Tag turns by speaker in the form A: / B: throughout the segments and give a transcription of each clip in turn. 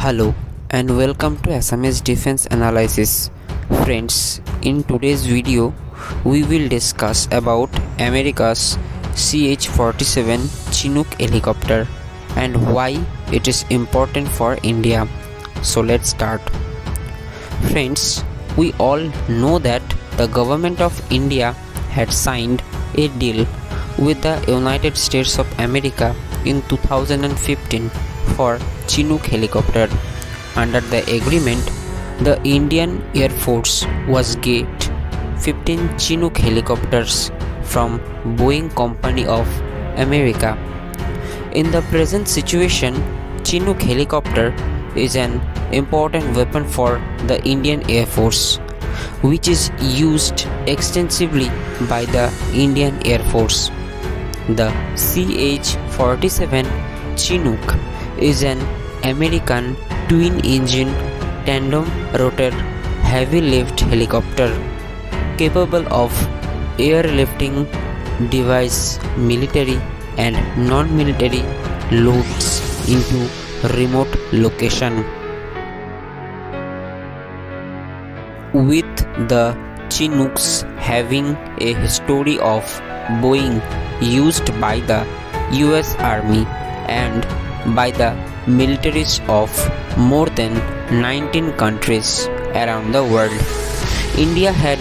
A: Hello and welcome to SMS Defense Analysis. Friends, in today's video, we will discuss about America's CH-47 Chinook helicopter and why it is important for India. So let's start. Friends, we all know that the government of India had signed a deal with the United States of America in 2015 for Chinook helicopter. Under the agreement, the Indian Air Force was get 15 Chinook helicopters from Boeing Company of America. In the present situation, Chinook helicopter is an important weapon for the Indian Air Force, which is used extensively by the Indian Air Force. The CH-47 Chinook is an American twin-engine tandem-rotor heavy-lift helicopter capable of airlifting device military and non-military loads into remote location. With the Chinooks having a history of Boeing used by the US Army and by the militaries of more than 19 countries around the world, India had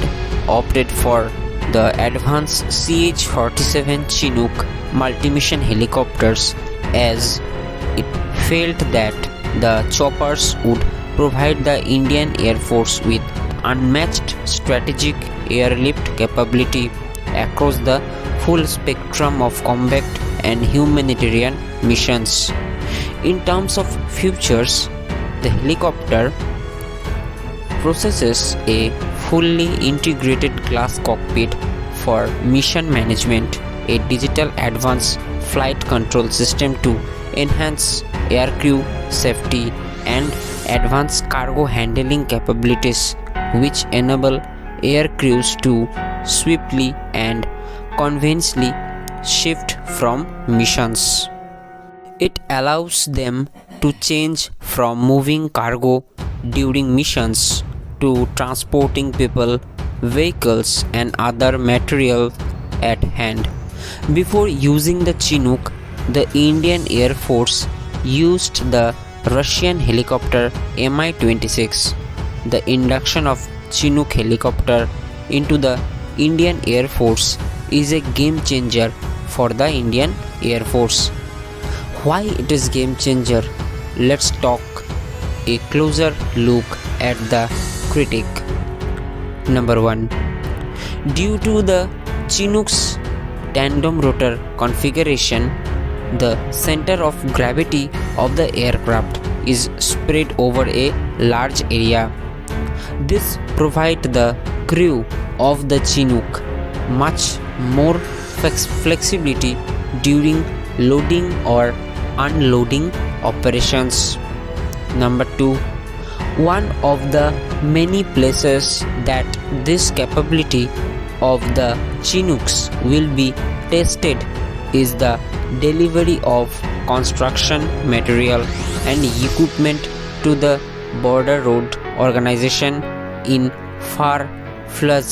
A: opted for the advanced CH-47 Chinook multi-mission helicopters as it felt that the choppers would provide the Indian Air Force with unmatched strategic airlift capability across the full spectrum of combat and humanitarian missions. In terms of features, the helicopter possesses a fully integrated glass cockpit for mission management, a digital advanced flight control system to enhance aircrew safety, and advanced cargo handling capabilities which enable aircrews to swiftly and conveniently shift from missions. It allows them to change from moving cargo during missions to transporting people, vehicles, and other material at hand. Before using the Chinook, the Indian Air Force used the Russian helicopter Mi-26. The induction of Chinook helicopter into the Indian Air Force is a game changer for the Indian Air Force. Why it is game changer? Let's talk a closer look at the critic. Number 1. Due to the Chinook's tandem rotor configuration, the center of gravity of the aircraft is spread over a large area. This provides the crew of the Chinook much more flexibility during loading or unloading operations. Number 2. One of the many places that this capability of the Chinooks will be tested is the delivery of construction material and equipment to the border road organization in far-flung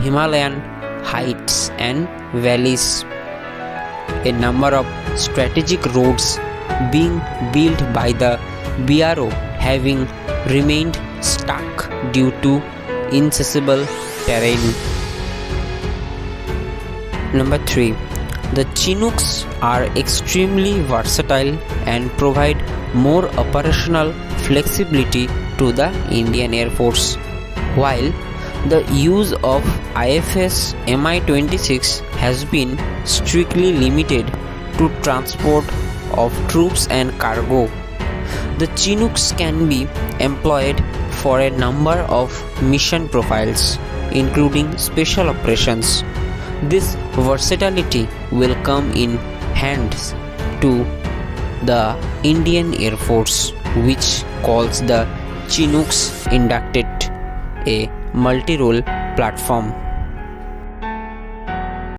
A: Himalayan heights and valleys. A number of strategic roads being built by the BRO having remained stuck due to inaccessible terrain. Number 3. The Chinooks are extremely versatile and provide more operational flexibility to the Indian Air Force. While the use of IFS Mi-26 has been strictly limited to transport of troops and cargo, the Chinooks can be employed for a number of mission profiles, including special operations. This versatility will come in hands to the Indian Air Force, which calls the Chinooks inducted a multi-role platform.